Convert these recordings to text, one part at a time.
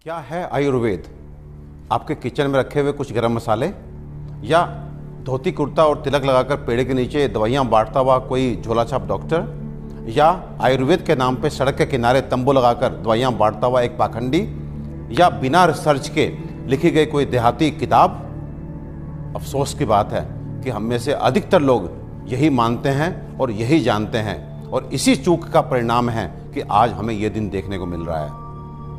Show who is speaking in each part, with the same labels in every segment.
Speaker 1: क्या है आयुर्वेद? आपके किचन में रखे हुए कुछ गरम मसाले, या धोती कुर्ता और तिलक लगाकर पेड़ के नीचे दवाइयाँ बांटता हुआ कोई झोला छाप डॉक्टर, या आयुर्वेद के नाम पे सड़क के किनारे तंबू लगाकर दवाइयाँ बांटता हुआ एक पाखंडी, या बिना रिसर्च के लिखी गई कोई देहाती किताब? अफसोस की बात है कि हम में से अधिकतर लोग यही मानते हैं और यही जानते हैं, और इसी चूक का परिणाम है कि आज हमें यह दिन देखने को मिल रहा है।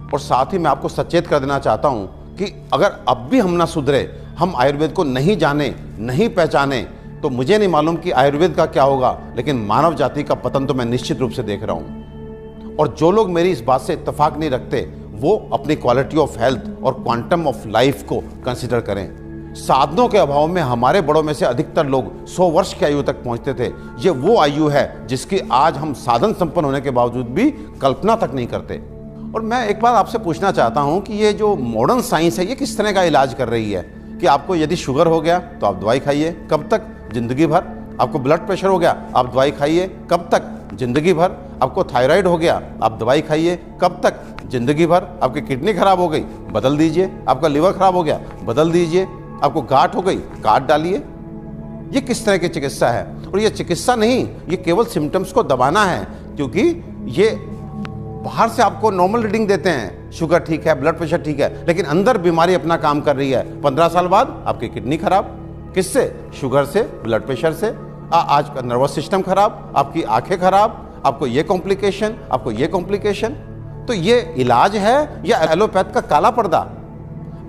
Speaker 1: और साथ ही मैं आपको सचेत कर देना चाहता हूं कि अगर अब भी हम ना सुधरे, हम आयुर्वेद को नहीं जाने, नहीं पहचाने, तो मुझे नहीं मालूम कि आयुर्वेद का क्या होगा, लेकिन मानव जाति का पतन तो मैं निश्चित रूप से देख रहा हूं। और जो लोग मेरी इस बात से इत्तेफाक नहीं रखते, वो अपनी क्वालिटी ऑफ हेल्थ और क्वांटम ऑफ लाइफ को कंसिडर करें। साधनों के अभाव में हमारे बड़ों में से अधिकतर लोग 100 वर्ष की आयु तक पहुंचते थे। ये वो आयु है जिसकी आज हम साधन संपन्न होने के बावजूद भी कल्पना तक नहीं करते। और मैं एक बात आपसे पूछना चाहता हूं कि ये जो मॉडर्न साइंस है, ये किस तरह का इलाज कर रही है? कि आपको यदि शुगर हो गया तो आप दवाई खाइए, कब तक? जिंदगी भर। आपको ब्लड प्रेशर हो गया, आप दवाई खाइए, कब तक? जिंदगी भर। आपको थायराइड हो गया, आप दवाई खाइए, कब तक? जिंदगी भर। आपकी किडनी खराब हो गई, बदल दीजिए। आपका लिवर खराब हो गया, बदल दीजिए। आपको गांठ हो गई, काट डालिए। ये किस तरह की चिकित्सा है? और ये चिकित्सा नहीं, ये केवल सिम्टम्स को दबाना है, क्योंकि ये बाहर से आपको नॉर्मल रीडिंग देते हैं, शुगर ठीक है, ब्लड प्रेशर ठीक है, लेकिन अंदर बीमारी अपना काम कर रही है। 15 साल बाद आपकी किडनी खराब, किससे? शुगर से, ब्लड प्रेशर से। आज का नर्वस सिस्टम खराब, आपकी आंखें खराब, आपको ये कॉम्प्लिकेशन, आपको ये कॉम्प्लिकेशन। तो ये इलाज है या एलोपैथ का काला पर्दा?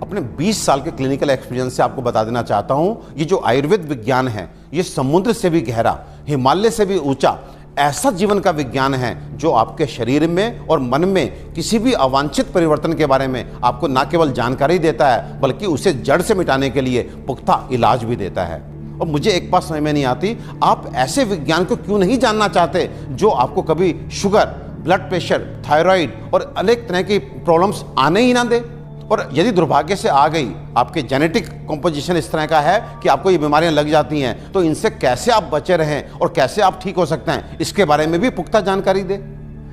Speaker 1: अपने 20 साल के क्लिनिकल एक्सपीरियंस से आपको बता देना चाहता हूं, ये जो आयुर्वेद विज्ञान है, ये समुद्र से भी गहरा, हिमालय से भी ऊंचा ऐसा जीवन का विज्ञान है जो आपके शरीर में और मन में किसी भी अवांछित परिवर्तन के बारे में आपको न केवल जानकारी देता है, बल्कि उसे जड़ से मिटाने के लिए पुख्ता इलाज भी देता है। और मुझे एक बात समझ में नहीं आती, आप ऐसे विज्ञान को क्यों नहीं जानना चाहते जो आपको कभी शुगर, ब्लड प्रेशर, थायराइड और अनेक तरह की प्रॉब्लम्स आने ही ना दे। और यदि दुर्भाग्य से आ गई, आपके जेनेटिक कॉम्पोजिशन इस तरह का है कि आपको ये बीमारियां लग जाती हैं, तो इनसे कैसे आप बचे रहें और कैसे आप ठीक हो सकते हैं, इसके बारे में भी पुख्ता जानकारी दे।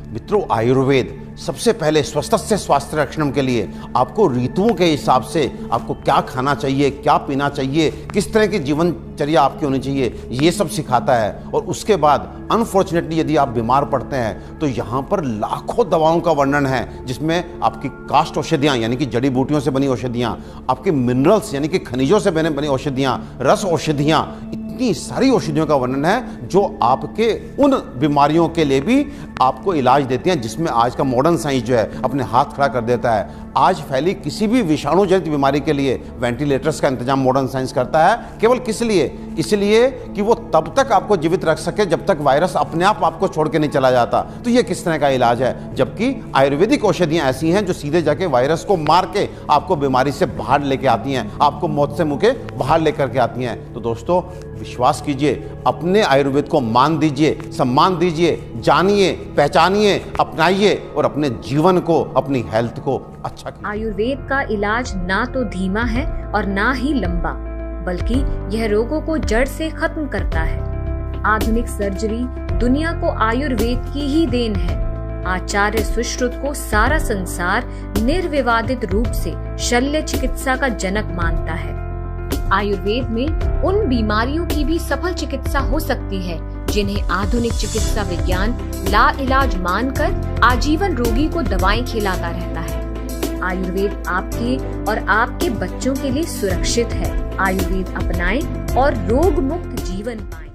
Speaker 1: मित्रों, आयुर्वेद सबसे पहले स्वस्थस्य स्वास्थ्य रक्षणम के लिए आपको ऋतुओं के हिसाब से आपको क्या खाना चाहिए, क्या पीना चाहिए, किस तरह की जीवनचर्या आपकी होनी चाहिए, ये सब सिखाता है। और उसके बाद अनफॉर्चुनेटली यदि आप बीमार पड़ते हैं तो यहाँ पर लाखों दवाओं का वर्णन है, जिसमें आपकी काष्ठ औषधियाँ यानी कि जड़ी बूटियों से बनी औषधियाँ, आपके मिनरल्स यानी कि खनिजों से बनी औषधियाँ, रस औषधियाँ, इतनी सारी औषधियों का वर्णन है जो आपके उन बीमारियों के लिए भी आपको इलाज देती हैं, जिसमें आज का मॉडर्न साइंस जो है अपने हाथ खड़ा कर देता है। आज फैली किसी भी विषाणु जनित बीमारी के लिए वेंटिलेटर्स का इंतजाम मॉडर्न साइंस करता है। केवल किस लिए? इसलिए कि वो तब तक आपको जीवित रख सके जब तक वायरस अपने आप आपको छोड़ के नहीं चला जाता। तो ये किस तरह का इलाज है? जबकि आयुर्वेदिक औषधियां ऐसी हैं जो सीधे जाके वायरस को मार के आपको बीमारी से बाहर लेके आती हैं, आपको मौत से मुंह के बाहर लेकर के आती हैं। तो दोस्तों, विश्वास कीजिए, अपने आयुर्वेद को मान दीजिए, सम्मान दीजिए, जानिए, पहचानिए, अपनाइए और अपने जीवन को, अपनी हेल्थ को अच्छा कीजिए।
Speaker 2: आयुर्वेद का इलाज ना तो धीमा है और ना ही लंबा, बल्कि यह रोगों को जड़ से खत्म करता है। आधुनिक सर्जरी दुनिया को आयुर्वेद की ही देन है। आचार्य सुश्रुत को सारा संसार निर्विवादित रूप से शल्य चिकित्सा का जनक मानता है। आयुर्वेद में उन बीमारियों की भी सफल चिकित्सा हो सकती है जिन्हें आधुनिक चिकित्सा विज्ञान लाइलाज मानकर आजीवन रोगी को दवाएं खिलाता रहता है। आयुर्वेद आपके और आपके बच्चों के लिए सुरक्षित है। आयुर्वेद अपनाएं और रोग मुक्त जीवन पाएं।